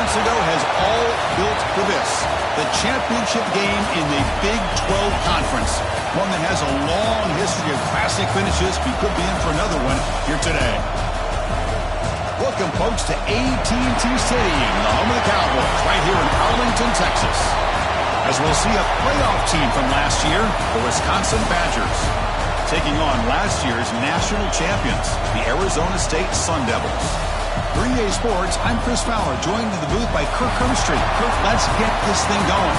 months ago has all built for this. The championship game in the Big 12 Conference. One that has a long history of classic finishes. We could be in for another one here today. Welcome, folks, to AT&T Stadium, the home of the Cowboys, right here in Arlington, Texas. As we'll see a playoff team from last year, the Wisconsin Badgers, taking on last year's national champions, the Arizona State Sun Devils. For EA Sports, I'm Chris Fowler, joined in the booth by Kirk Hermstreet. Kirk, let's get this thing going.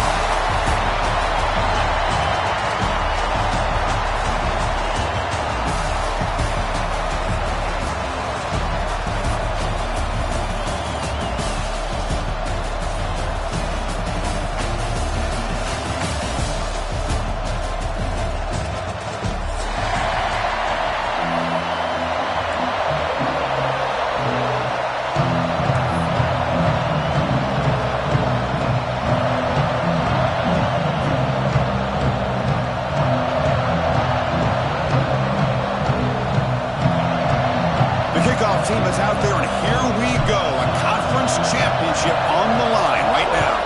Team is out there, and here we go. A conference championship on the line right now.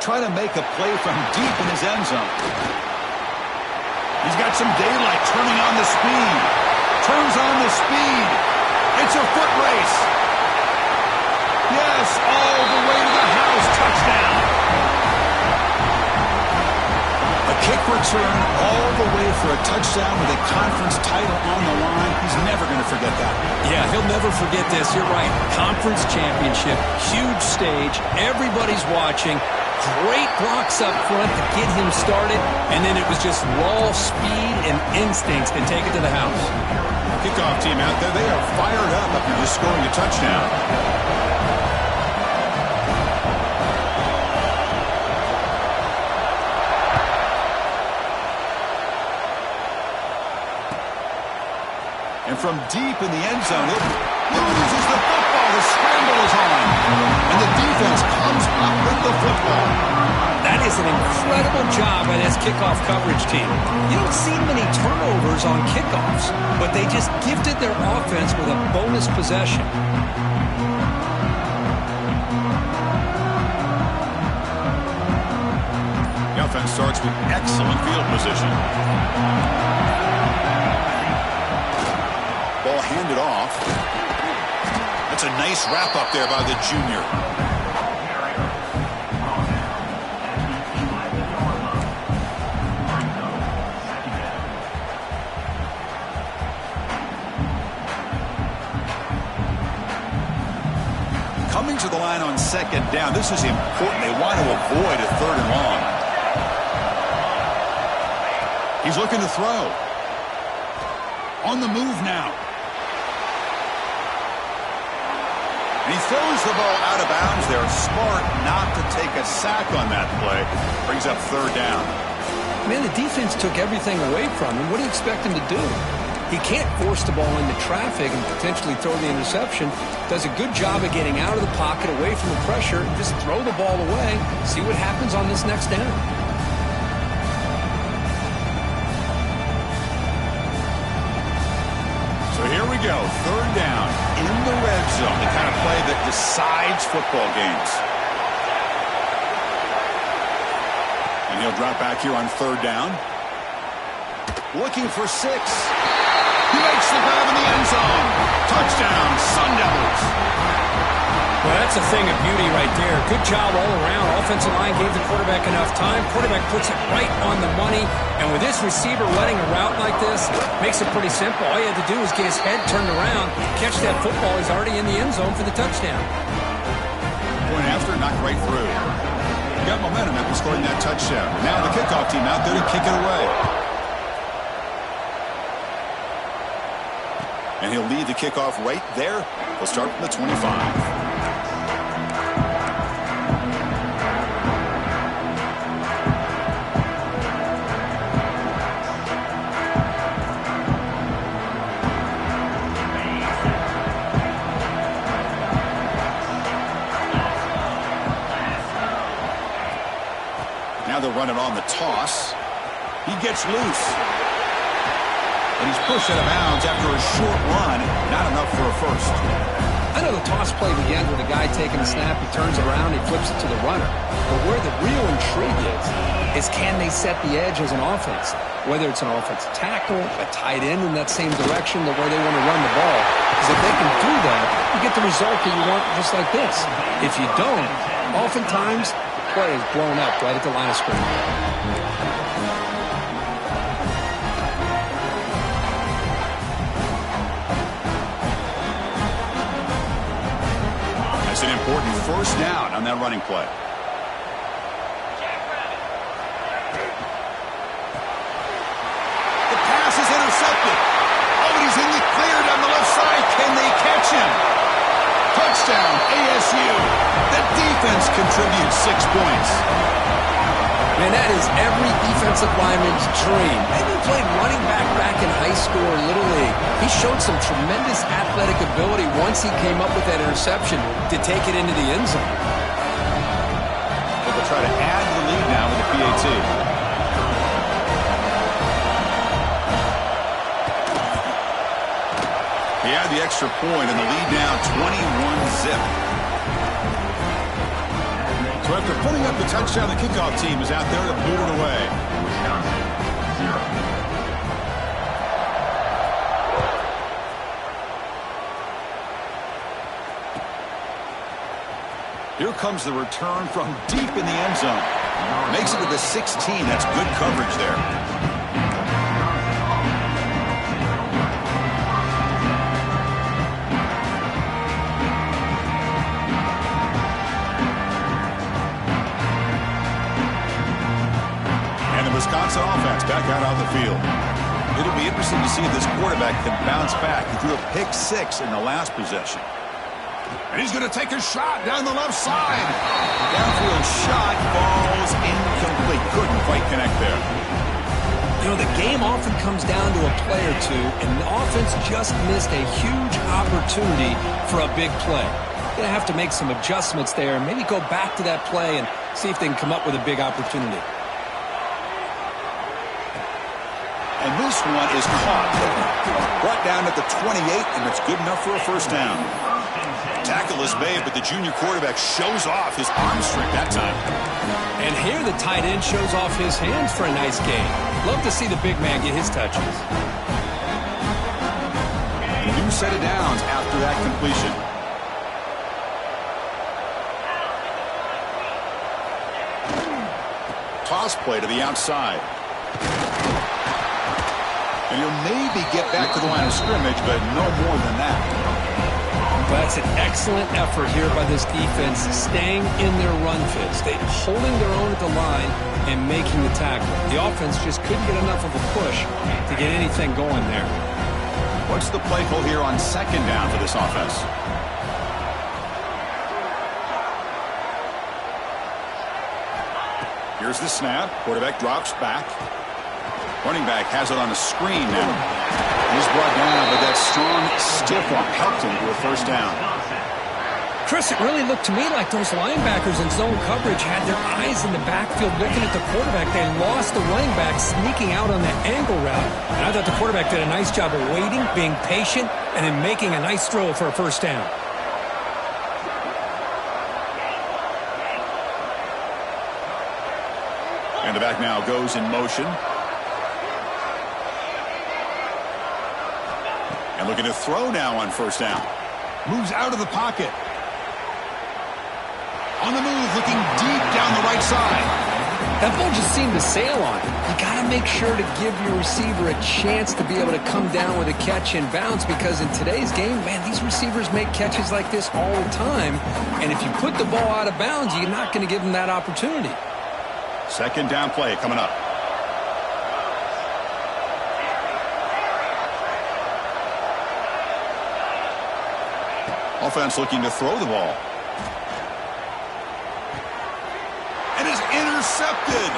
Try to make a play from deep in his end zone. He's got some daylight, turning on the speed. Turns on the speed. It's a foot race. Yes, all the way to the house. Touchdown. Kick return all the way for a touchdown with a conference title on the line. He's never going to forget that. Yeah, he'll never forget this. You're right. Conference championship, huge stage. Everybody's watching. Great blocks up front to get him started. And then it was just raw speed and instincts to take it to the house. Kickoff team out there. They are fired up after just scoring a touchdown. And from deep in the end zone, it loses the football. The scramble is on. And the defense comes up with the football. That is an incredible job by this kickoff coverage team. You don't see many turnovers on kickoffs, but they just gifted their offense with a bonus possession. The offense starts with excellent field position. Ball handed off. That's a nice wrap up there by the junior. Coming to the line on second down. This is important. They want to avoid a third and long. He's looking to throw. On the move now. And he throws the ball out of bounds there. Smart not to take a sack on that play. Brings up third down. Man, the defense took everything away from him. What do you expect him to do? He can't force the ball into traffic and potentially throw the interception. Does a good job of getting out of the pocket, away from the pressure. Just throw the ball away. See what happens on this next down. So here we go, third down in the red zone, the kind of play that decides football games. And he'll drop back here on third down. Looking for 6. He makes the grab in the end zone. Touchdown, Sun Devils. Well, that's a thing of beauty right there. Good job all around. Offensive line gave the quarterback enough time. Quarterback puts it right on the money. And with this receiver running a route like this, makes it pretty simple. All you had to do was get his head turned around, catch that football. He's already in the end zone for the touchdown. Point after, knocked right through. Got momentum after scoring that touchdown. Now the kickoff team out there to kick it away. And he'll lead the kickoff right there. He'll start from the 25. Now they'll run it on the toss. He gets loose. And he's pushed out of bounds after a short run. Not enough for a first. I know the toss play begins with a guy taking the snap, he turns around, he flips it to the runner. But where the real intrigue is can they set the edge as an offense? Whether it's an offensive tackle, a tight end in that same direction, the way they want to run the ball. Because if they can do that, you get the result that you want just like this. If you don't, oftentimes, the play is blown up right at the line of scrimmage. It's an important first down on that running play. The pass is intercepted. Oh, he's in the clear down the left side. Can they catch him? Touchdown, ASU. The defense contributes 6 points. Man, that is every defensive lineman's dream. Maybe he played running back in high school or Little League. He showed some tremendous athletic ability once he came up with that interception to take it into the end zone. They'll try to add to the lead now with the PAT. He had the extra point and the lead now 21-zip. So after putting up the touchdown, the kickoff team is out there to boot it away. Here comes the return from deep in the end zone. Makes it to the 16. That's good coverage there. Wisconsin offense back out on the field. It'll be interesting to see if this quarterback can bounce back. He threw a pick 6 in the last possession. And he's going to take a shot down the left side. Downfield shot falls incomplete. Couldn't quite connect there. You know, the game often comes down to a play or two, and the offense just missed a huge opportunity for a big play. They're going to have to make some adjustments there and maybe go back to that play and see if they can come up with a big opportunity. And this one is caught. Brought down at the 28, and it's good enough for a first down. Tackle is made, but the junior quarterback shows off his arm strength that time. And here the tight end shows off his hands for a nice gain. Love to see the big man get his touches. A new set of downs after that completion. Toss play to the outside. And he'll maybe get back to the line of scrimmage, but no more than that. That's an excellent effort here by this defense, staying in their run fits. They're holding their own at the line and making the tackle. The offense just couldn't get enough of a push to get anything going there. What's the play call here on second down for this offense? Here's the snap. Quarterback drops back. Running back has it on the screen now. He's brought down, but that strong, stiff arm helped him to a first down. Chris, it really looked to me like those linebackers in zone coverage had their eyes in the backfield looking at the quarterback. They lost the running back sneaking out on that angle route. And I thought the quarterback did a nice job of waiting, being patient, and then making a nice throw for a first down. And the back now goes in motion. And looking to throw now on first down. Moves out of the pocket. On the move, looking deep down the right side. That ball just seemed to sail on it. You got to make sure to give your receiver a chance to be able to come down with a catch and bounce, because in today's game, man, these receivers make catches like this all the time. And if you put the ball out of bounds, you're not going to give them that opportunity. Second down play coming up. Offense looking to throw the ball. And is intercepted.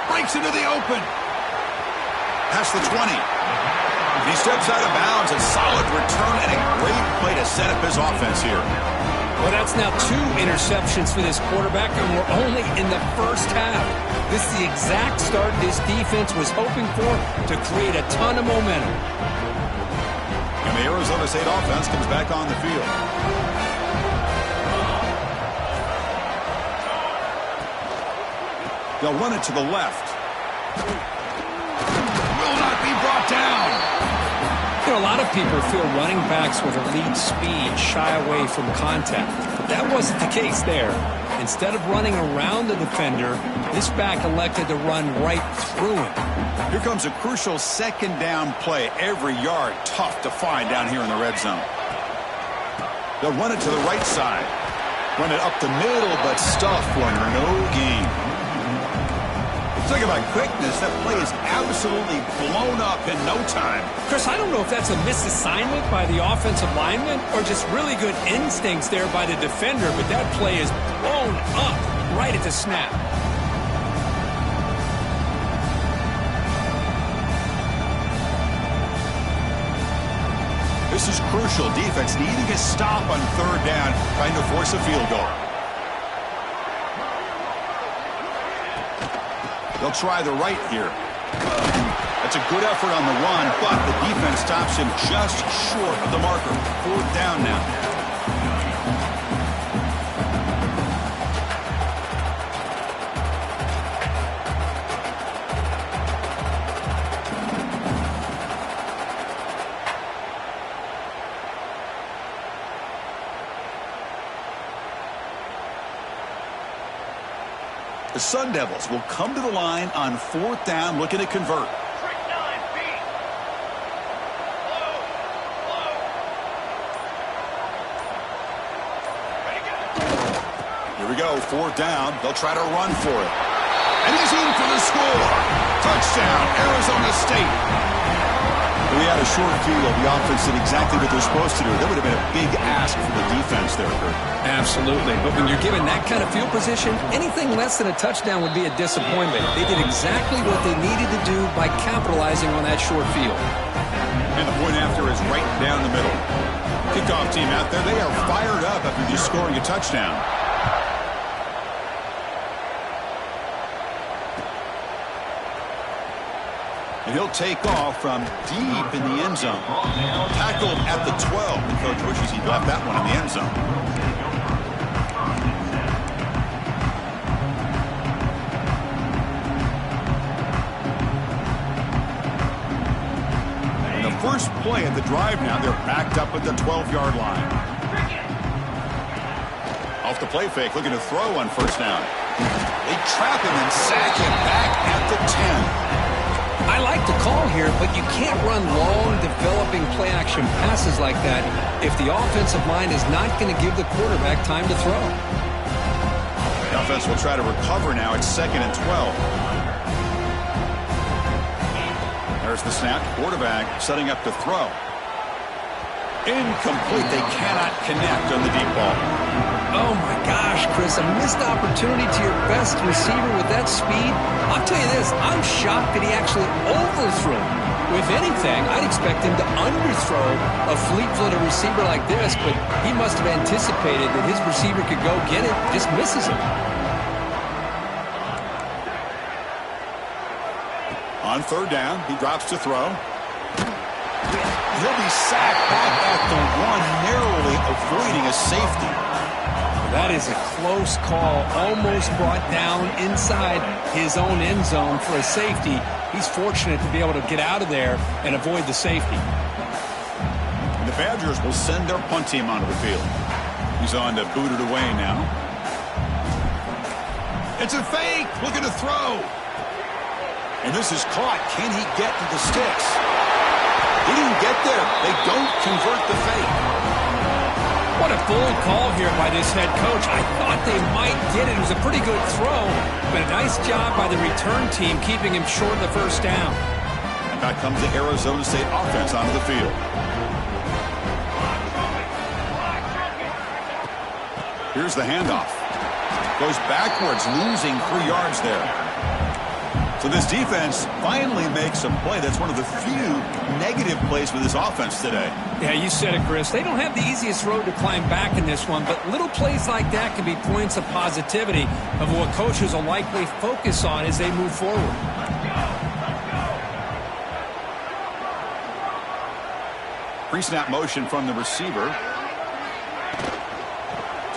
Breaks into the open. Past the 20. He steps out of bounds. A solid return and a great play to set up his offense here. Well, that's now 2 interceptions for this quarterback, and we're only in the first half. This is the exact start this defense was hoping for to create a ton of momentum. And the Arizona State offense comes back on the field. They'll run it to the left. Will not be brought down. You know, a lot of people feel running backs with elite speed shy away from contact. But that wasn't the case there. Instead of running around the defender, this back elected to run right through him. Here comes a crucial second down play. Every yard tough to find down here in the red zone. They'll run it to the right side. Run it up the middle, but stuffed for no gain. Talk about quickness. That play is absolutely blown up in no time. Chris, I don't know if that's a misassignment by the offensive lineman or just really good instincts there by the defender, but that play is blown up right at the snap. This is crucial. Defense needing a stop on third down, trying to force a field goal. They'll try the right here. That's a good effort on the run, but the defense stops him just short of the marker. 4th down now. The Sun Devils will come to the line on 4th down, looking to convert. Here we go, 4th down. They'll try to run for it. And he's in for the score. Touchdown, Arizona State. If we had a short field, the offense did exactly what they're supposed to do. That would have been a big ask for the defense there, Kurt. Absolutely. But when you're given that kind of field position, anything less than a touchdown would be a disappointment. They did exactly what they needed to do by capitalizing on that short field. And the point after is right down the middle. Kickoff team out there, they are fired up after just scoring a touchdown. And he'll take off from deep in the end zone. Tackled at the 12. And Coach wishes he'd left that one in the end zone. And the first play at the drive now, they're backed up at the 12-yard line. Off the play fake, looking to throw on 1st down. They trap him and sack him back at the 10. I like the call here, but you can't run long, developing play-action passes like that if the offensive line is not going to give the quarterback time to throw. The offense will try to recover now. It's 2nd and 12. There's the snap. Quarterback setting up to throw. Incomplete. They cannot connect on the deep ball. Oh, my gosh, Chris, a missed opportunity to your best receiver with that speed. I'll tell you this, I'm shocked that he actually overthrew. If anything, I'd expect him to underthrow a fleet-footed receiver like this, but he must have anticipated that his receiver could go get it, just misses him. On 3rd down, he drops to throw. He'll be sacked back at the 1, narrowly avoiding a safety. That is a close call, almost brought down inside his own end zone for a safety. He's fortunate to be able to get out of there and avoid the safety. And the Badgers will send their punt team onto the field. He's on to boot it away now. It's a fake, looking to throw. And this is caught. Can he get to the sticks? He didn't get there. They don't convert the fake. What a bold call here by this head coach. I thought they might get it. It was a pretty good throw, but a nice job by the return team keeping him short of the 1st down. And back comes the Arizona State offense onto the field. Here's the handoff. Goes backwards, losing 3 yards there. To So this defense finally makes a play. That's one of the few negative plays for this offense today. Yeah, you said it, Chris. They don't have the easiest road to climb back in this one, but little plays like that can be points of positivity of what coaches will likely focus on as they move forward. Pre-snap motion from the receiver.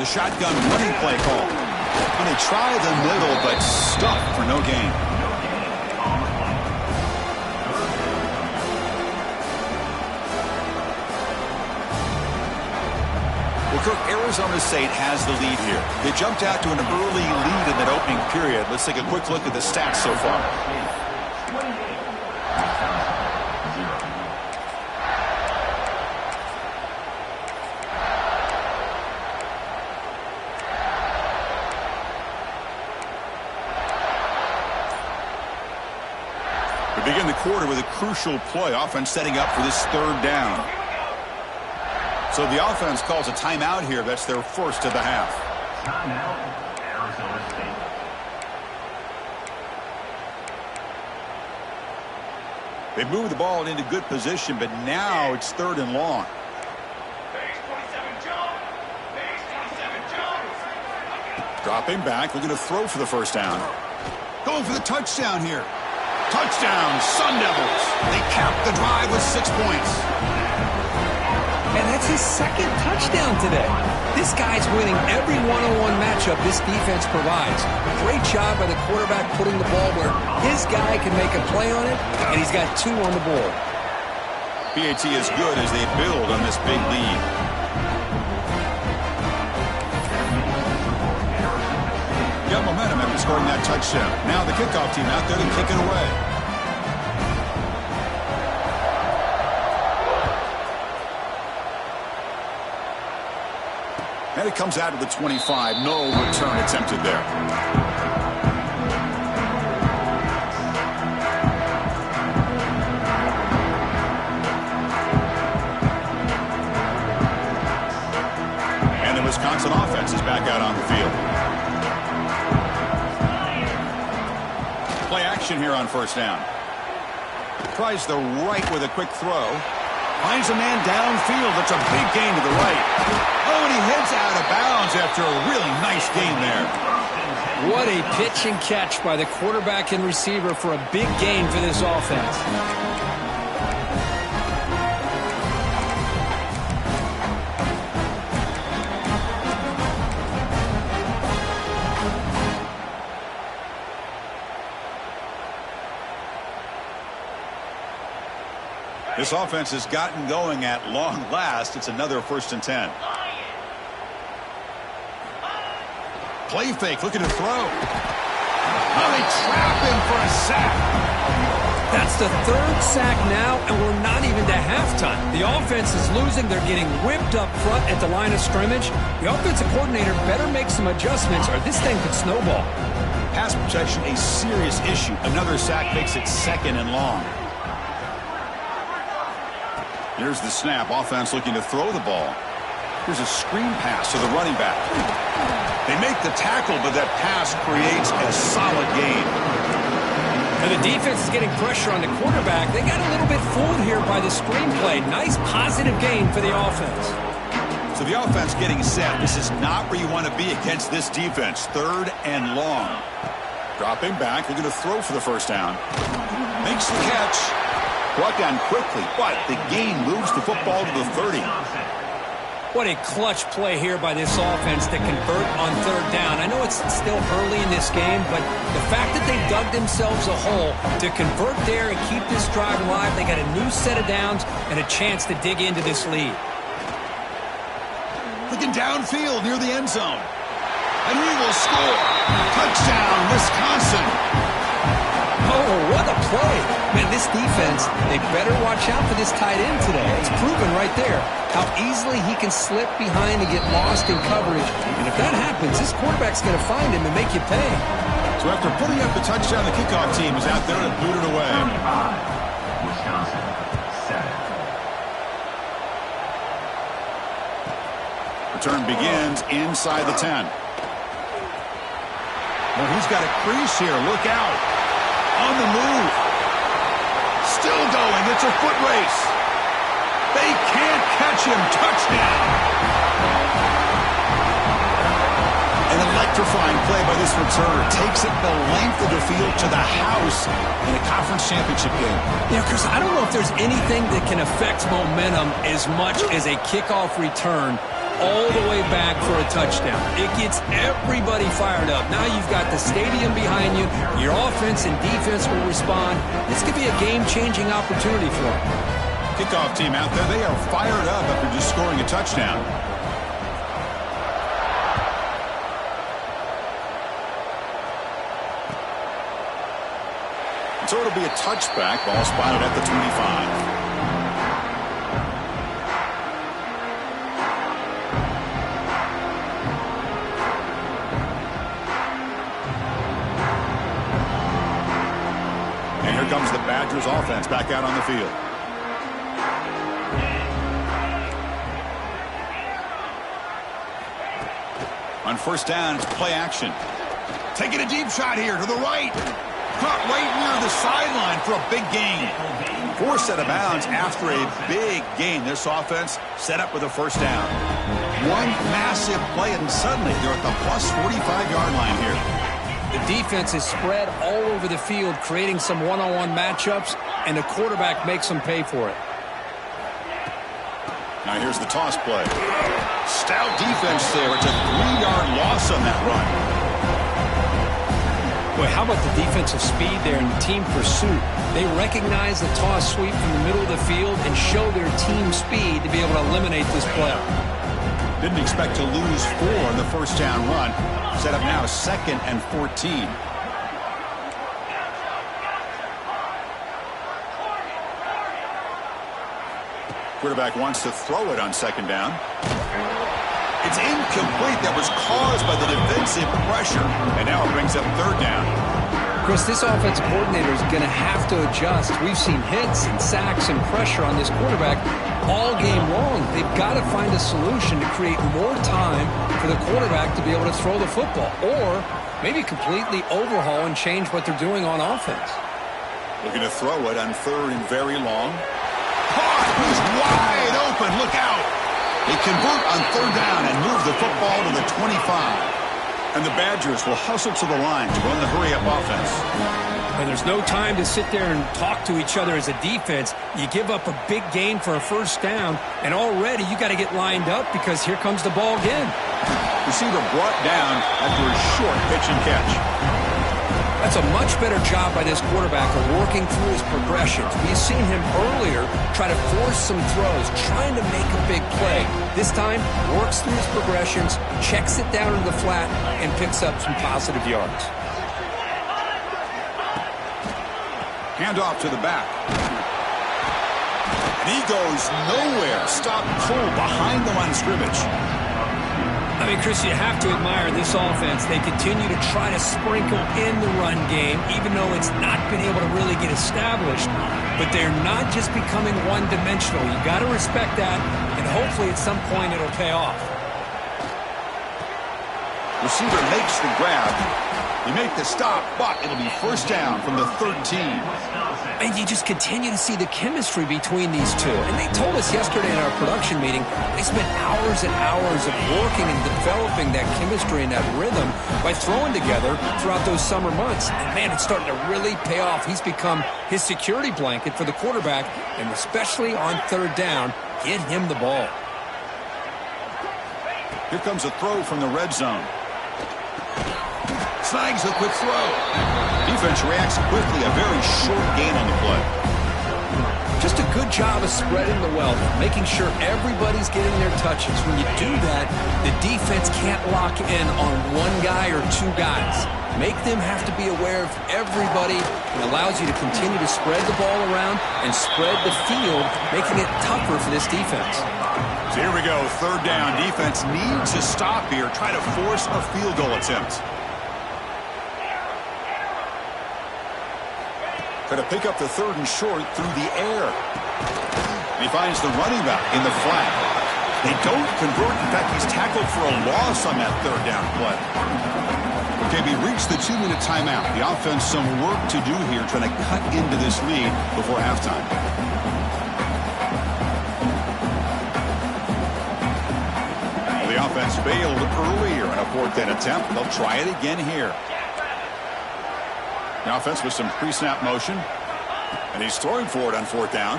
The shotgun running play call. And they try the middle, but stuck for no gain. Well, Cook, Arizona State has the lead here. They jumped out to an early lead in that opening period. Let's take a quick look at the stats so far. We begin the quarter with a crucial play. Offense setting up for this third down. So the offense calls a timeout here. That's their first of the half. Timeout, Arizona State. They move the ball into good position, but now it's third and long. Dropping back, looking to throw for the first down. Going for the touchdown here. Touchdown, Sun Devils. They cap the drive with 6 points. And that's his second touchdown today. This guy's winning every one-on-one matchup this defense provides. Great job by the quarterback putting the ball where his guy can make a play on it, and he's got 2 on the board. PAT is good as they build on this big lead. Got momentum after scoring that touchdown. Now the kickoff team out there to kick it away. And it comes out of the 25. No return attempted there. And the Wisconsin offense is back out on the field. Play action here on first down. Tries the right with a quick throw. Finds a man downfield. That's a big gain to the right. Oh, and he heads out of bounds after a really nice gain there. What a pitch and catch by the quarterback and receiver for a big gain for this offense. This offense has gotten going at long last. It's another 1st and 10. Play fake, looking to throw. Oh, they trap him for a sack. That's the 3rd sack now, and we're not even to halftime. The offense is losing. They're getting whipped up front at the line of scrimmage. The offensive coordinator better make some adjustments or this thing could snowball. Pass protection, a serious issue. Another sack makes it 2nd and long. Here's the snap. Offense looking to throw the ball. Here's a screen pass to the running back. They make the tackle, but that pass creates a solid gain. And the defense is getting pressure on the quarterback. They got a little bit fooled here by the screenplay. Nice positive gain for the offense. So the offense getting set. This is not where you want to be against this defense. 3rd and long. Dropping back. Looking to throw for the first down. Makes the catch. Brought down quickly, but the gain moves the football to the 30. What a clutch play here by this offense to convert on 3rd down. I know it's still early in this game, but the fact that they dug themselves a hole to convert there and keep this drive alive, they got a new set of downs and a chance to dig into this lead. Looking downfield near the end zone. And he will score. Touchdown, Wisconsin. Oh, what a play. Man, this defense, they better watch out for this tight end today. It's proven right there how easily he can slip behind and get lost in coverage. And if that happens, this quarterback's going to find him and make you pay. So after putting up the touchdown, the kickoff team is out there to boot it away. Wisconsin, 7. Return begins inside the 10. Well, he's got a crease here. Look out. on the move. Still going. It's a foot race. They can't catch him. Touchdown. An electrifying play by this returner. Takes it the length of the field to the house in a conference championship game. Yeah, Chris, I don't know if there's anything that can affect momentum as much as a kickoff return all the way back for a touchdown. It gets everybody fired up. Now you've got the stadium behind you. Your offense and defense will respond. This could be a game-changing opportunity for them. Kickoff team out there, they are fired up after just scoring a touchdown. So it'll be a touchback. Ball spotted at the 25. And here comes the Badgers offense back out on the field. On first down, it's play action. Taking a deep shot here to the right. Caught right near the sideline for a big gain. Forced out of bounds after a big gain. This offense set up with a first down. One massive play, and suddenly they're at the plus 45-yard line here. The defense is spread all over the field, creating some one-on-one matchups, and the quarterback makes them pay for it. Now here's the toss play. Stout defense there. It's a 3-yard loss on that run. Boy, how about the defensive speed there in team pursuit? They recognize the toss sweep from the middle of the field and show their team speed to be able to eliminate this play. Didn't expect to lose 4 on the first down run. Set up now 2nd and 14. Quarterback wants to throw it on 2nd down. It's incomplete. That was caused by the defensive pressure. And now it brings up 3rd down. Chris, this offensive coordinator is going to have to adjust. We've seen hits and sacks and pressure on this quarterback all game long. They've got to find a solution to create more time for the quarterback to be able to throw the football, or maybe completely overhaul and change what they're doing on offense. Looking to throw it on 3rd and very long. Caught! He's wide open. Look out! They convert on 3rd down and move the football to the 25. And the Badgers will hustle to the line to run the hurry-up offense. And there's no time to sit there and talk to each other as a defense. You give up a big gain for a first down, and already you got to get lined up because here comes the ball again. Receiver brought down after a short pitch and catch. That's a much better job by this quarterback of working through his progressions. We've seen him earlier try to force some throws, trying to make a big play. This time, works through his progressions, checks it down into the flat, and picks up some positive yards. Handoff to the back. And he goes nowhere. Stop pull behind the line of scrimmage. I mean, Chris, you have to admire this offense. They continue to try to sprinkle in the run game, even though it's not been able to really get established. But they're not just becoming one-dimensional. You got to respect that, and hopefully at some point it'll pay off. Receiver makes the grab. He made the stop, but it'll be first down from the 13. And you just continue to see the chemistry between these two. And they told us yesterday in our production meeting, they spent hours and hours of working and developing that chemistry and that rhythm by throwing together throughout those summer months. And man, it's starting to really pay off. He's become his security blanket for the quarterback, and especially on 3rd down, get him the ball. Here comes a throw from the red zone. Snags a quick throw. Defense reacts quickly. A very short gain on the play. Just a good job of spreading the wealth, making sure everybody's getting their touches. When you do that, the defense can't lock in on one guy or 2 guys. Make them have to be aware of everybody. It allows you to continue to spread the ball around and spread the field, making it tougher for this defense. So here we go. 3rd down. Defense needs to stop here. Try to force a field goal attempt. Try to pick up the 3rd and short through the air. And he finds the running back in the flat. They don't convert. In fact, he's tackled for a loss on that 3rd down play. Okay, we reached the 2-minute timeout. The offense some work to do here trying to cut into this lead before halftime. The offense failed earlier in a 4th down attempt. They'll try it again here. The offense with some pre-snap motion. And he's throwing for it on 4th down.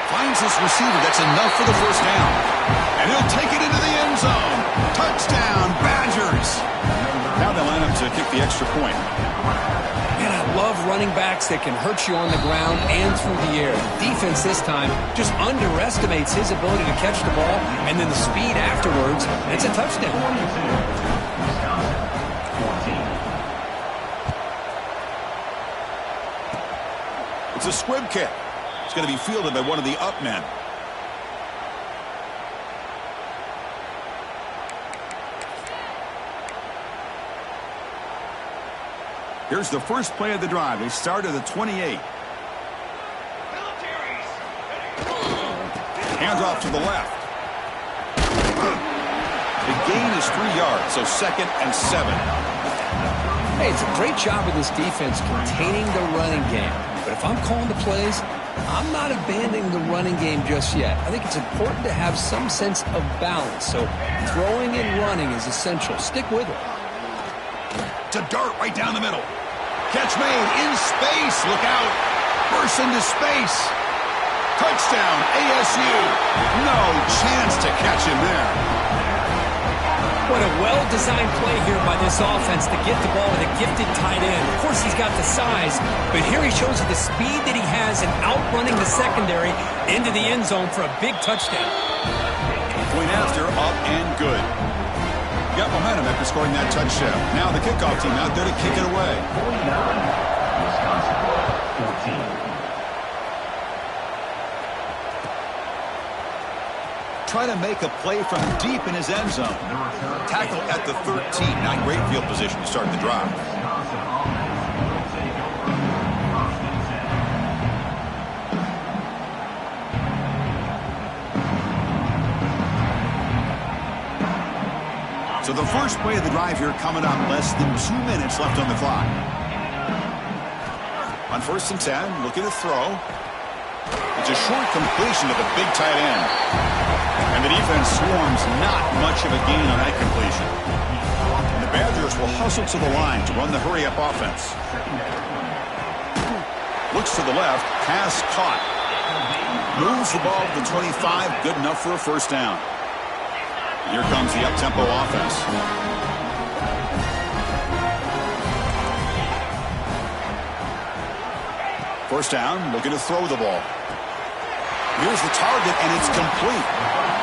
Finds his receiver. That's enough for the first down. And he'll take it into the end zone. Touchdown, Badgers. Now they line up to kick the extra point. Man, I love running backs that can hurt you on the ground and through the air. The defense this time just underestimates his ability to catch the ball, and then the speed afterwards. It's a touchdown. It's a squib kick. It's going to be fielded by one of the up men. Here's the first play of the drive. They start at the 28. Hands off to the left. The gain is 3 yards, so 2nd and 7. Hey, it's a great job of this defense containing the running game. But if I'm calling the plays, I'm not abandoning the running game just yet. I think it's important to have some sense of balance. So throwing and running is essential. Stick with it. To dart right down the middle. Catch made in space. Look out. Burst into space. Touchdown, ASU. No chance to catch him there. What a well-designed play here by this offense to get the ball with a gifted tight end. Of course, he's got the size, but here he shows you the speed that he has in outrunning the secondary into the end zone for a big touchdown. Point after, up and good. Got momentum after scoring that touchdown. Now the kickoff team out there to kick it away. 49, Wisconsin, 14. Try to make a play from deep in his end zone. Tackle at the 13. Not great field position to start the drive. Wisconsin offense will take over 1st and 10. So the first play of the drive here coming up. Less than 2 minutes left on the clock. On 1st and 10, looking to throw. It's a short completion to the big tight end. And the defense swarms, not much of a gain on that completion. And the Badgers will hustle to the line to run the hurry-up offense. Looks to the left, pass caught. Moves the ball to the 25, good enough for a first down. Here comes the up-tempo offense. First down, looking to throw the ball. Here's the target, and it's complete.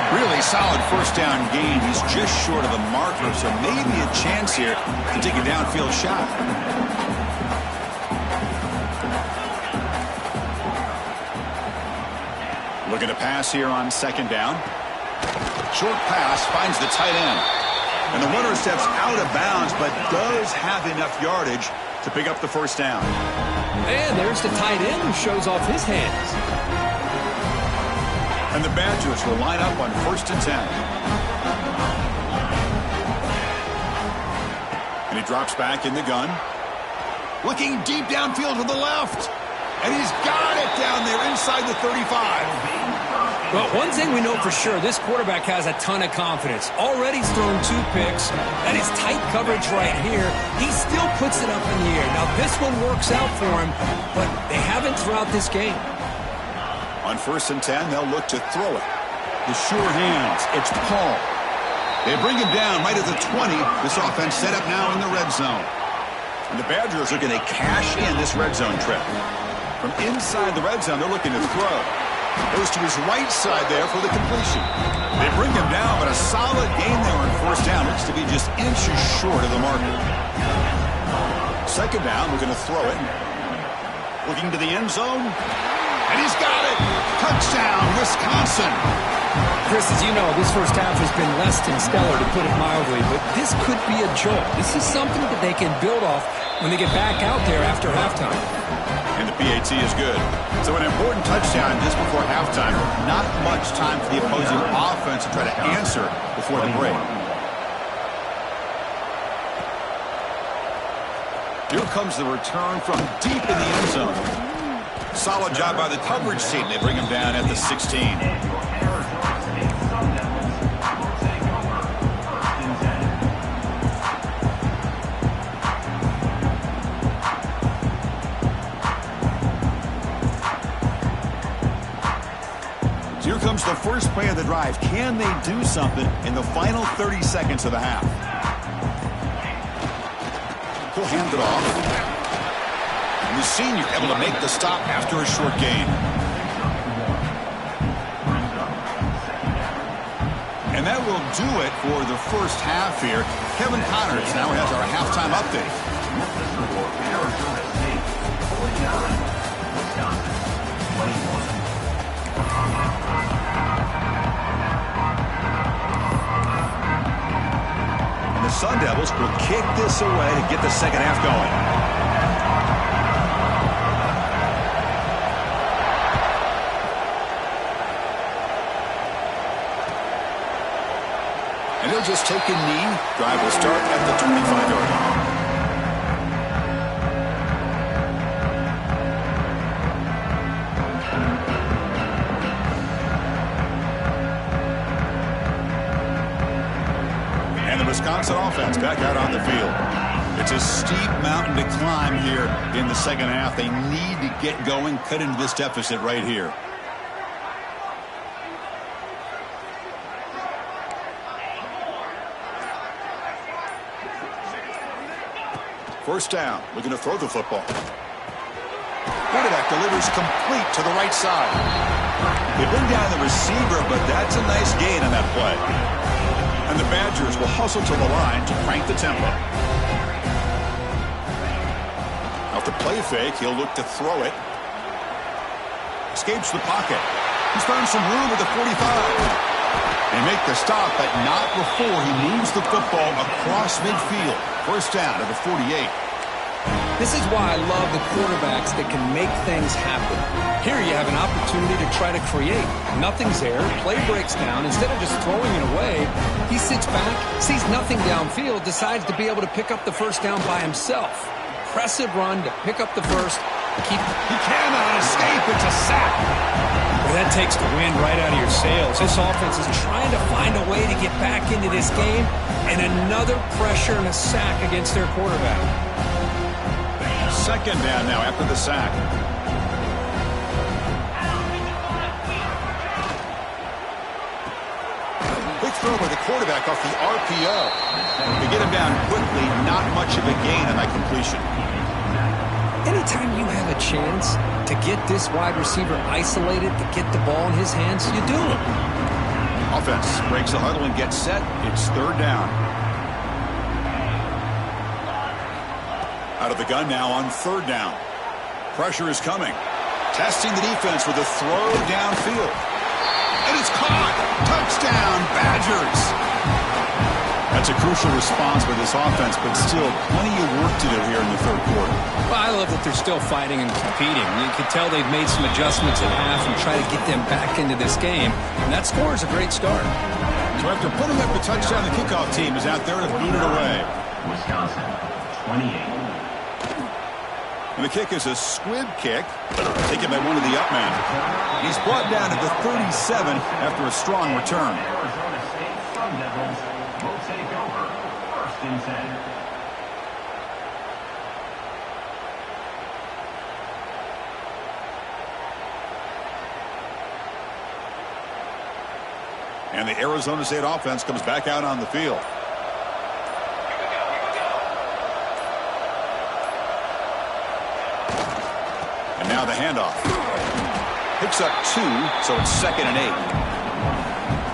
Really solid first down gain. He's just short of the marker, so maybe a chance here to take a downfield shot. Looking to pass here on 2nd down. Short pass finds the tight end. And the runner steps out of bounds, but does have enough yardage to pick up the first down. And there's the tight end who shows off his hands. And the Badgers will line up on 1st and 10. And he drops back in the gun. Looking deep downfield to the left. And he's got it down there inside the 35. Well, one thing we know for sure, this quarterback has a ton of confidence. Already he's thrown 2 picks. That is tight coverage right here. He still puts it up in the air. Now, this one works out for him, but they haven't throughout this game. On 1st and 10, they'll look to throw it. The sure hands. It's Paul. They bring him down right at the 20. This offense set up now in the red zone. And the Badgers are going to cash in this red zone trip. From inside the red zone, they're looking to throw. Goes to his right side there for the completion. They bring him down, but a solid gain there on 1st down. Looks to be just inches short of the marker. 2nd down, we're going to throw it. Looking to the end zone. And he's got it. Touchdown, Wisconsin. Chris, as you know, this first half has been less than stellar, to put it mildly, but this could be a jolt. This is something that they can build off when they get back out there after halftime. And the PAT is good. So an important touchdown just before halftime. Not much time for the opposing offense to try to answer before the break. Here comes the return from deep in the end zone. Solid job by the coverage team. They bring him down at the 16. Here comes the first play of the drive. Can they do something in the final 30 seconds of the half? He'll hand it off. And the senior able to make the stop after a short gain. And that will do it for the first half here. Kevin Connors now has our halftime update. Arizona State, 49, Wisconsin, 21. The Sun Devils will kick this away to get the second half going. And they'll just take a knee. Drive will start at the 25-yard line. Wisconsin offense back out on the field. It's a steep mountain to climb here in the second half. They need to get going, cut into this deficit right here. First down, looking to throw the football. Quarterback delivers complete to the right side. They bring down the receiver, but that's a nice gain on that play. And the Badgers will hustle to the line to crank the tempo. Off the play fake, he'll look to throw it. Escapes the pocket. He's found some room at the 45. They make the stop, but not before he moves the football across midfield. First down at the 48. This is why I love the quarterbacks that can make things happen. Here you have an opportunity to try to create. Nothing's there. Play breaks down. Instead of just throwing it away, he sits back, sees nothing downfield, decides to be able to pick up the first down by himself. Impressive run to pick up the first. He cannot escape. It's a sack. Well, that takes the wind right out of your sails. This offense is trying to find a way to get back into this game, and another pressure and a sack against their quarterback. Second down now after the sack. Quick throw by the quarterback off the RPO. They get him down quickly, not much of a gain on that completion. Anytime you have a chance to get this wide receiver isolated, to get the ball in his hands, you do it. Offense breaks the huddle and gets set. It's third down. Out of the gun now on third down. Pressure is coming. Testing the defense with a throw downfield. And it's caught. Touchdown, Badgers. That's a crucial response by this offense, but still plenty of work to do here in the third quarter. Well, I love that they're still fighting and competing. You can tell they've made some adjustments at half and try to get them back into this game. And that score is a great start. So after putting up the touchdown, the kickoff team is out there to boot it away. Wisconsin, 28. And the kick is a squib kick, taken by one of the up men. He's brought down at the 37 after a strong return. Arizona State Sun Devils will take over first and 10. And the Arizona State offense comes back out on the field. And now the handoff. Picks up 2, so it's 2nd and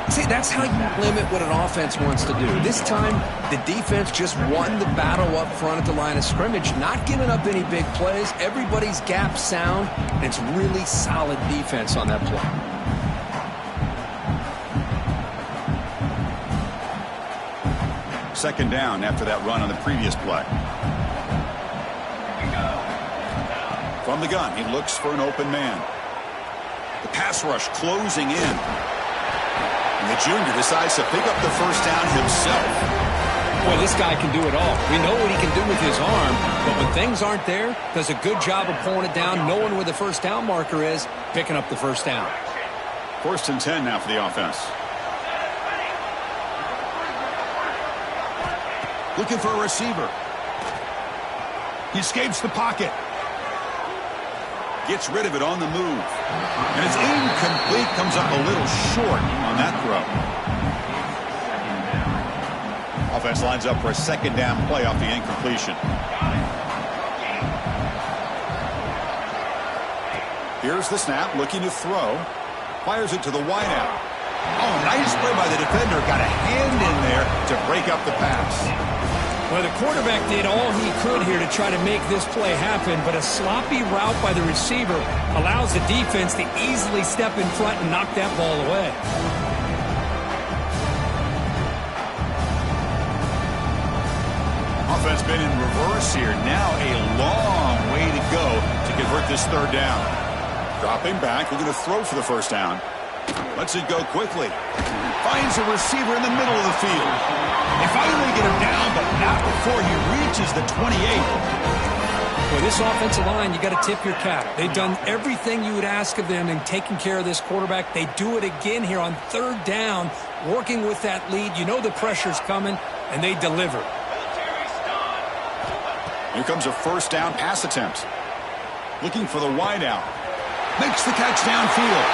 8. See, that's how you limit what an offense wants to do. This time, the defense just won the battle up front at the line of scrimmage, not giving up any big plays. Everybody's gap sound, and it's really solid defense on that play. Second down after that run on the previous play. From the gun, he looks for an open man. The pass rush closing in. And the junior decides to pick up the first down himself. Boy, this guy can do it all. We know what he can do with his arm, but when things aren't there, does a good job of pulling it down, knowing where the first down marker is, picking up the first down. 1st and 10 now for the offense. Looking for a receiver. He escapes the pocket. Gets rid of it on the move. And it's incomplete. Comes up a little short on that throw. Offense lines up for a 2nd down play off the incompletion. Here's the snap, looking to throw. Fires it to the wideout. Oh, nice play by the defender. Got a hand in there to break up the pass. Well, the quarterback did all he could here to try to make this play happen, but a sloppy route by the receiver allows the defense to easily step in front and knock that ball away. Offense been in reverse here. Now a long way to go to convert this 3rd down. Dropping back, looking to throw for the first down. Lets it go quickly. Finds a receiver in the middle of the field. They finally get him down, but not before he reaches the 28. Well, this offensive line, you got to tip your cap. They've done everything you would ask of them in taking care of this quarterback. They do it again here on 3rd down, working with that lead. You know the pressure's coming, and they deliver. Here comes a 1st down pass attempt. Looking for the wideout. Makes the catch downfield.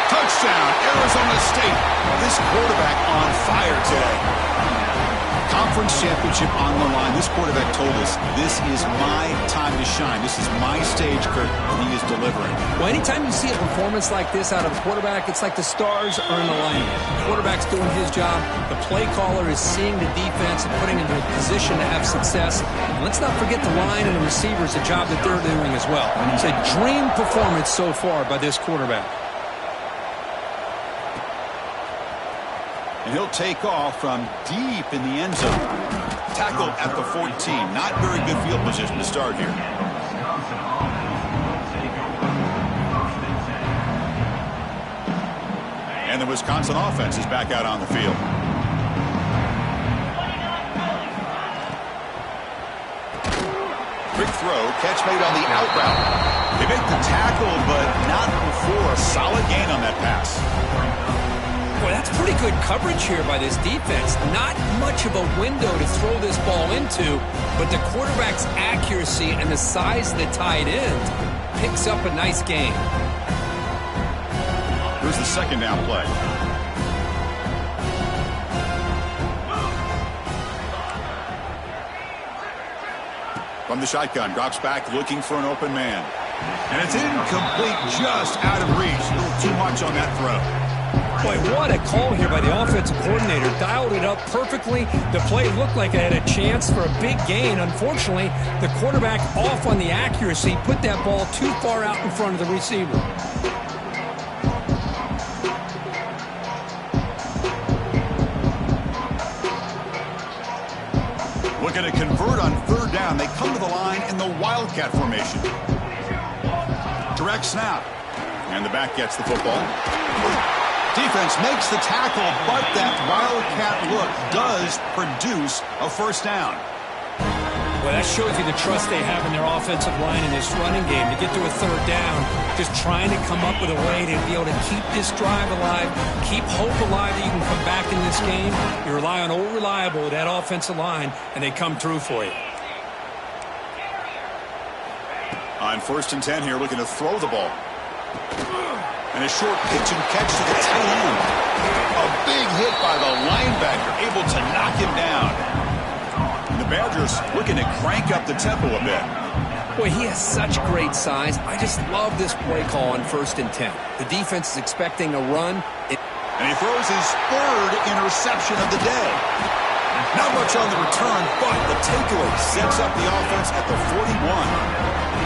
Touchdown, Arizona State. This quarterback on fire today. Conference championship on the line. This quarterback told us, this is my time to shine. This is my stage, Kurt, and he is delivering. Well, anytime you see a performance like this out of a quarterback, it's like the stars are in alignment. The quarterback's doing his job. The play caller is seeing the defense and putting him in a position to have success. And let's not forget the line and the receivers, the job that they're doing as well. It's a dream performance so far by this quarterback. And he'll take off from deep in the end zone. Tackled at the 14. Not very good field position to start here. And the Wisconsin offense is back out on the field. Quick throw, catch made on the out route. They make the tackle, but not before a solid gain on that pass. Boy, that's pretty good coverage here by this defense. Not much of a window to throw this ball into, but the quarterback's accuracy and the size of the tight end picks up a nice gain. Here's the 2nd down play. From the shotgun, drops back, looking for an open man. And it's incomplete, just out of reach. A little too much on that throw. Boy, what a call here by the offensive coordinator. Dialed it up perfectly. The play looked like it had a chance for a big gain. Unfortunately, the quarterback off on the accuracy, put that ball too far out in front of the receiver. Looking to convert on 3rd down. They come to the line in the Wildcat formation. Direct snap. And the back gets the football. Defense makes the tackle, but that Wildcat look does produce a 1st down. Well, that shows you the trust they have in their offensive line in this running game. To get to a 3rd down, just trying to come up with a way to be able to keep this drive alive, keep hope alive that you can come back in this game. You rely on old reliable with that offensive line, and they come through for you. On 1st and 10 here, looking to throw the ball. And a short pitch and catch to the tight end. A big hit by the linebacker, able to knock him down. And the Badgers looking to crank up the tempo a bit. Boy, he has such great size. I just love this play call on 1st and 10. The defense is expecting a run. And he throws his 3rd interception of the day. Not much on the return, but the takeaway sets up the offense at the 41.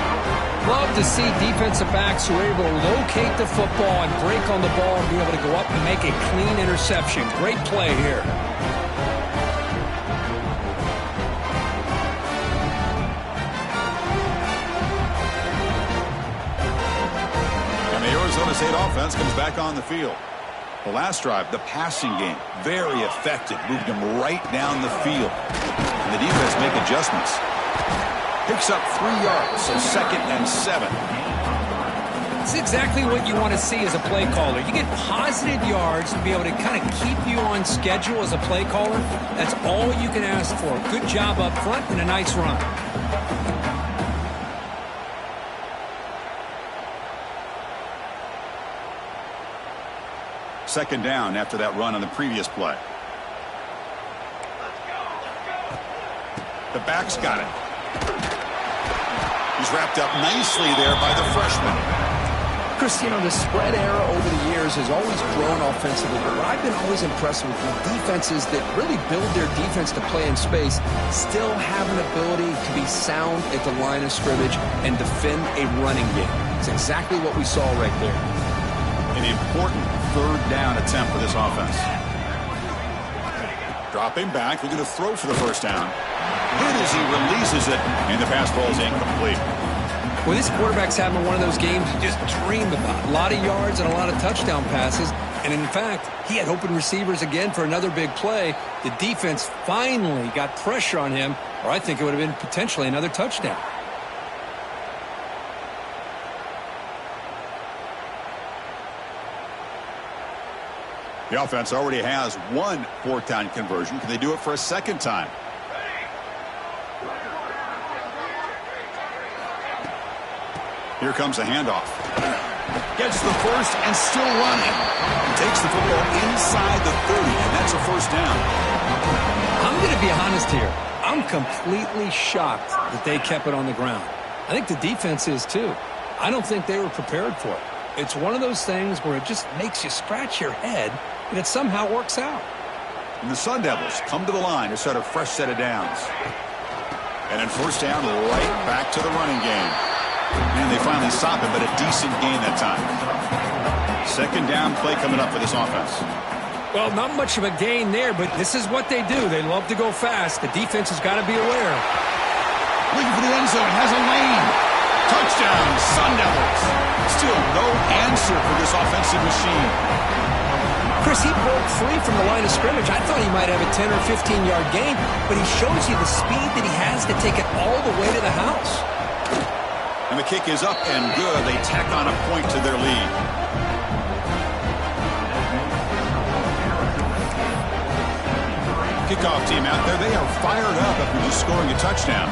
Love to see defensive backs who are able to locate the football and break on the ball and be able to go up and make a clean interception. Great play here. And the Arizona State offense comes back on the field. The last drive, the passing game, very effective. Moved him right down the field. And the defense make adjustments. Picks up 3 yards, so 2nd and 7. It's exactly what you want to see as a play caller. You get positive yards to be able to kind of keep you on schedule as a play caller. That's all you can ask for. Good job up front and a nice run. Second down after that run on the previous play. The back's got it. He's wrapped up nicely there by the freshman. Chris, you know, the spread era over the years has always grown offensively, but what I've been always impressed with defenses that really build their defense to play in space still have an ability to be sound at the line of scrimmage and defend a running game. It's exactly what we saw right there. An important 3rd down attempt for this offense. Dropping back, looking to throw for the first down. Hit as he releases it, and the pass ball is incomplete. Well, this quarterback's having one of those games you just dream about. A lot of yards and a lot of touchdown passes. And in fact, he had open receivers again for another big play. The defense finally got pressure on him, or I think it would have been potentially another touchdown. The offense already has 1 4th-down conversion. Can they do it for a 2nd time? Here comes a handoff. Gets the first and still running. And takes the football inside the 30, and that's a 1st down. I'm going to be honest here. I'm completely shocked that they kept it on the ground. I think the defense is too. I don't think they were prepared for it. It's one of those things where it just makes you scratch your head, and it somehow works out. And the Sun Devils come to the line to start a fresh set of downs. And then 1st down, right back to the running game. And they finally stop it, but a decent gain that time. 2nd down play coming up for this offense. Well, not much of a gain there, but this is what they do. They love to go fast. The defense has got to be aware. Looking for the end zone, has a lane. Touchdown, Sun Devils. Still no answer for this offensive machine. Chris, he broke free from the line of scrimmage. I thought he might have a 10 or 15-yard gain, but he shows you the speed that he has to take it all the way to the house. And the kick is up and good. They tack on a point to their lead. Kickoff team out there. They are fired up after just scoring a touchdown.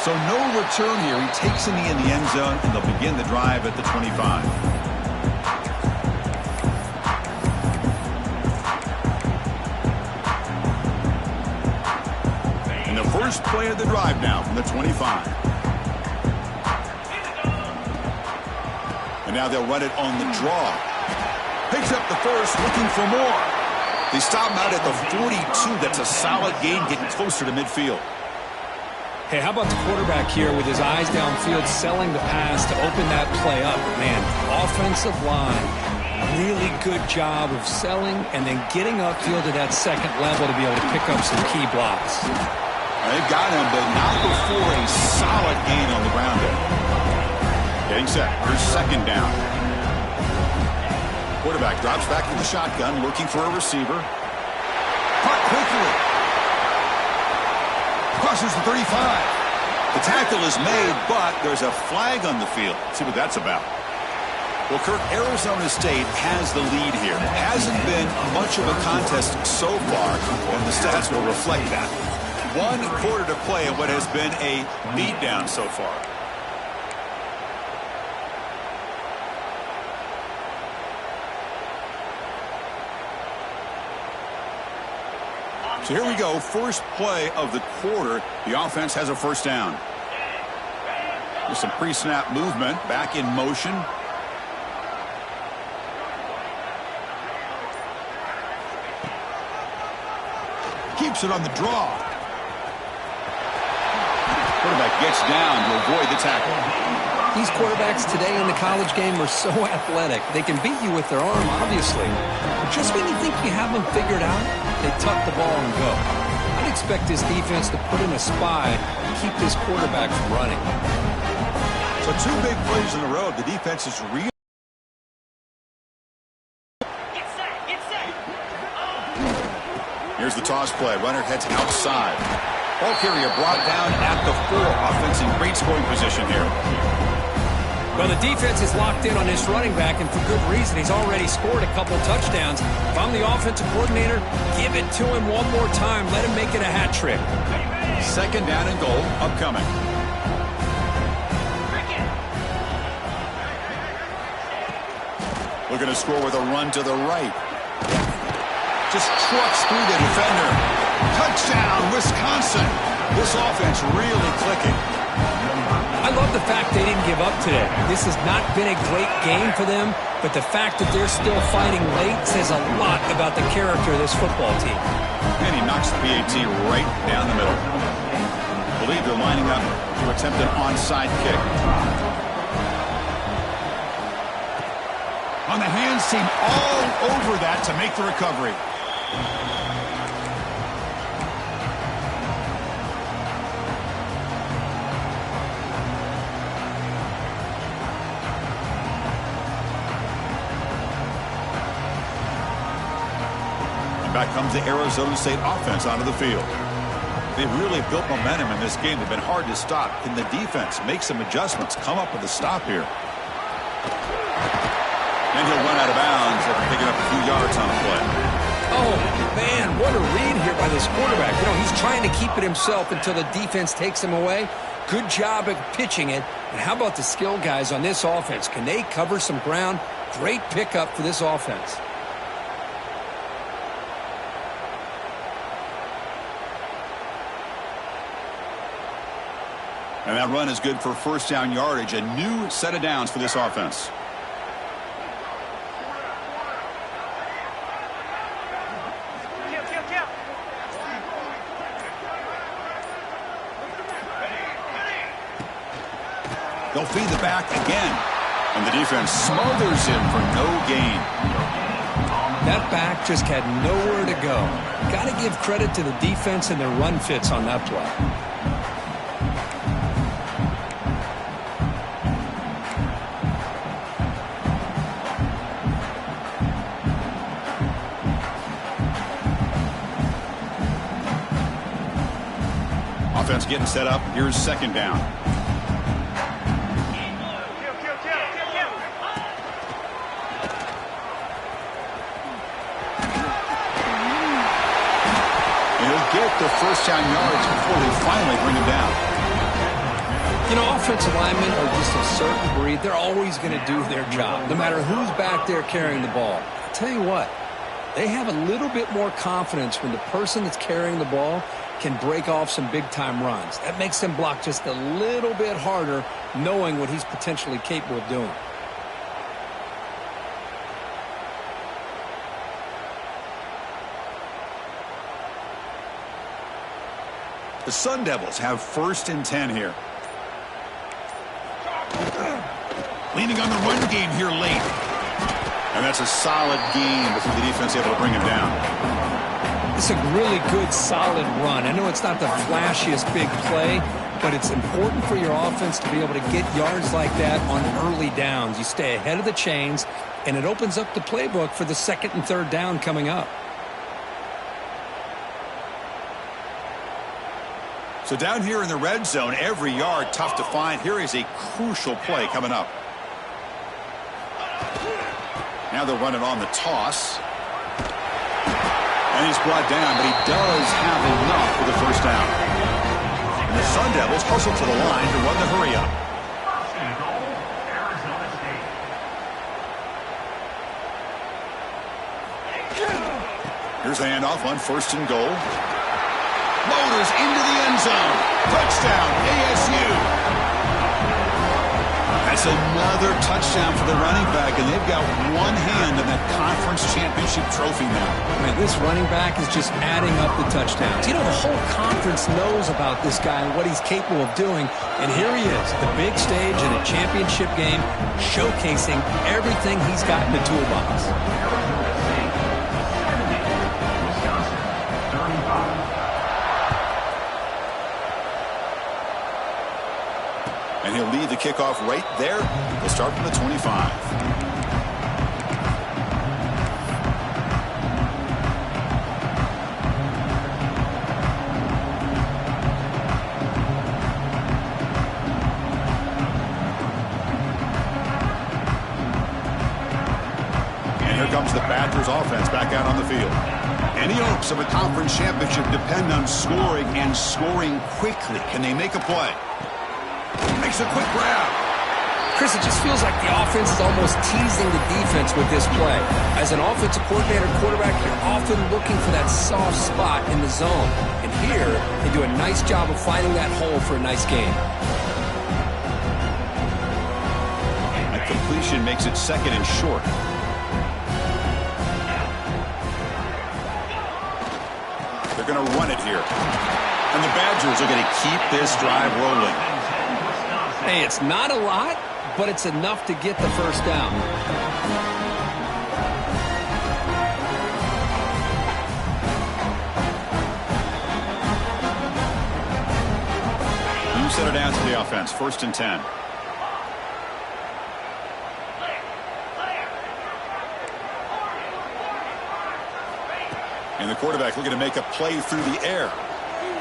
So no return here. He takes in the end zone, and they'll begin the drive at the 25. First play of the drive now from the 25. And now they'll run it on the draw. Picks up the first, looking for more. They stop him out at the 42. That's a solid gain, getting closer to midfield. Hey, how about the quarterback here with his eyes downfield, selling the pass to open that play up? Man, offensive line, really good job of selling and then getting upfield to that 2nd level to be able to pick up some key blocks. They've got him, but not before a solid gain on the ground there. Getting set. Here's 2nd down. Quarterback drops back to the shotgun, looking for a receiver. Caught quickly. Crosses the 35. The tackle is made, but there's a flag on the field. Let's see what that's about. Well, Kirk, Arizona State has the lead here. Hasn't been much of a contest so far, and the stats will reflect that. 1 quarter to play in what has been a beatdown so far. So here we go, first play of the quarter. The offense has a 1st down. With some pre-snap movement, back in motion. Keeps it on the draw. Quarterback gets down to avoid the tackle. These quarterbacks today in the college game are so athletic. They can beat you with their arm, obviously. But just when you think you have them figured out, they tuck the ball and go. I'd expect this defense to put in a spy and keep this quarterback from running. So 2 big plays in a row. The defense is really. Here's the toss play. Runner heads outside. Ball carrier brought down at the 4. Offense in great scoring position here. Well, the defense is locked in on this running back, and for good reason. He's already scored a couple touchdowns. If I'm the offensive coordinator, give it to him one more time. Let him make it a hat trick. 2nd down and goal upcoming. Looking to score with a run to the right. Just trucks through the defender. Touchdown, Wisconsin. This offense really clicking. I love the fact they didn't give up today. This has not been a great game for them, but the fact that they're still fighting late says a lot about the character of this football team. And he knocks the PAT right down the middle. I believe they're lining up to attempt an onside kick. On the hands team, all over that to make the recovery. Back comes the Arizona State offense onto the field. They've really built momentum in this game. They've been hard to stop. Can the defense make some adjustments, come up with a stop here? And he'll run out of bounds after picking up a few yards on the play. Oh, man, what a read here by this quarterback. You know, he's trying to keep it himself until the defense takes him away. Good job at pitching it. And how about the skill guys on this offense? Can they cover some ground? Great pickup for this offense. And that run is good for 1st down yardage. A new set of downs for this offense. They'll feed the back again. And the defense smothers him for no gain. That back just had nowhere to go. Got to give credit to the defense and their run fits on that play. Offense getting set up. Here's 2nd down. He'll get the 1st down yards before they finally bring him down. You know, offensive linemen are just a certain breed. They're always going to do their job, no matter who's back there carrying the ball. I'll tell you what, they have a little bit more confidence when the person that's carrying the ball can break off some big-time runs. That makes them block just a little bit harder, knowing what he's potentially capable of doing. The Sun Devils have 1st and 10 here. Leaning on the run game here late. And that's a solid gain before the defense able to bring him down. It's a really good, solid run. I know it's not the flashiest big play, but it's important for your offense to be able to get yards like that on early downs. You stay ahead of the chains, and it opens up the playbook for the 2nd and 3rd down coming up. So down here in the red zone, every yard tough to find. Here is a crucial play coming up. Now they'll run it on the toss. And he's brought down, but he does have enough for the 1st down. And the Sun Devils hustle to the line to run the hurry up. Here's the handoff on 1st and goal. Motors into the end zone. Touchdown, ASU. That's another touchdown for the running back, and they've got one hand in that conference championship trophy now. Man, this running back is just adding up the touchdowns. You know, the whole conference knows about this guy and what he's capable of doing, and here he is, the big stage in a championship game, showcasing everything he's got in the toolbox. he'll lead the kickoff right there. He'll start from the 25. Comes the Badgers offense back out on the field. Any hopes of a conference championship depend on scoring and scoring quickly. Can they make a play? Makes a quick grab. Chris, it just feels like the offense is almost teasing the defense with this play. As an offensive coordinator, quarterback, you're often looking for that soft spot in the zone. And here, they do a nice job of finding that hole for a nice game. A completion makes it 2nd and short. They're going to run it here. And the Badgers are going to keep this drive rolling. Hey, it's not a lot, but it's enough to get the first down. You set it down to the offense. 1st and 10. And the quarterback looking to make a play through the air.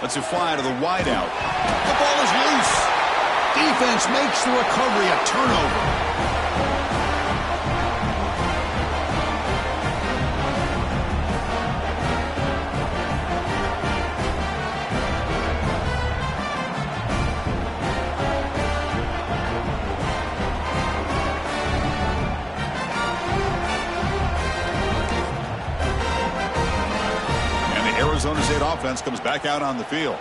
Lets it fly to the wideout. The ball is loose. Defense makes the recovery a turnover. Arizona State offense comes back out on the field.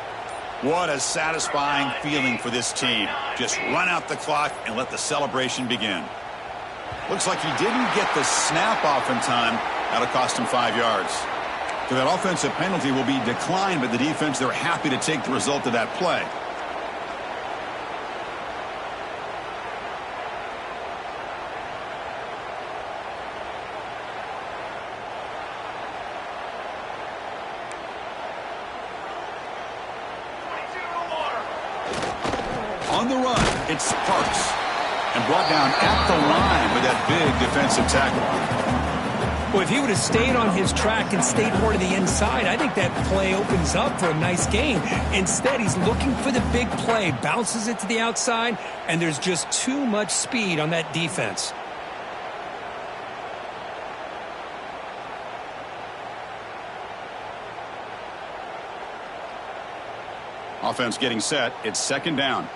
What a satisfying feeling for this team. Just run out the clock and let the celebration begin. Looks like he didn't get the snap off in time. That'll cost him 5 yards. So that offensive penalty will be declined by the defense. They're happy to take the result of that play. On the run, it's Sparks. And brought down at the line with that big defensive tackle. Well, if he would have stayed on his track and stayed more to the inside, I think that play opens up for a nice game. Instead, he's looking for the big play, bounces it to the outside, and there's just too much speed on that defense. Offense getting set. It's 2nd down.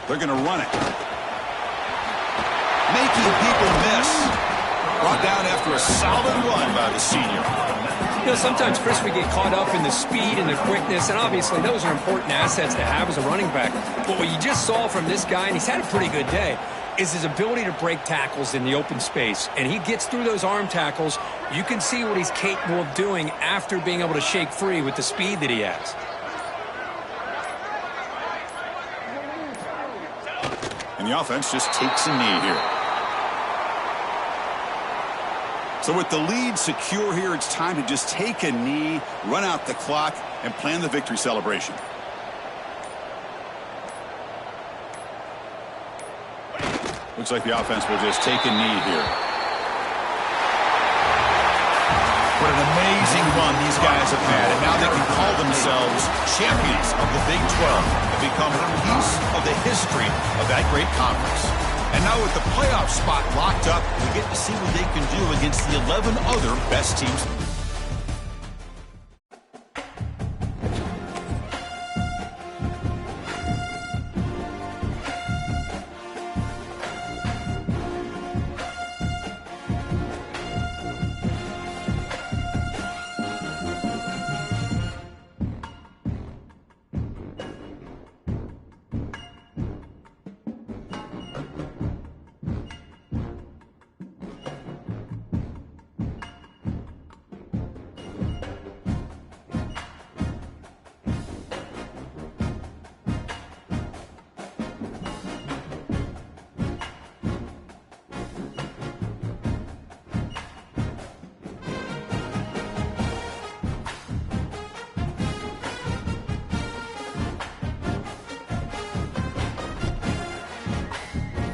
They're going to run it. Making people miss. Brought down after a solid run by the senior. You know, sometimes, Chris, we get caught up in the speed and the quickness, and obviously those are important assets to have as a running back. But what you just saw from this guy, and he's had a pretty good day, is his ability to break tackles in the open space. And he gets through those arm tackles. You can see what he's capable of doing after being able to shake free with the speed that he has. And the offense just takes a knee here. So with the lead secure here, it's time to just take a knee, run out the clock, and plan the victory celebration. Looks like the offense will just take a knee here. What an amazing run these guys have had, and now they can call themselves champions of the Big 12 and become a piece of the history of that great conference. And now with the playoff spot locked up, we get to see what they can do against the 11 other best teams.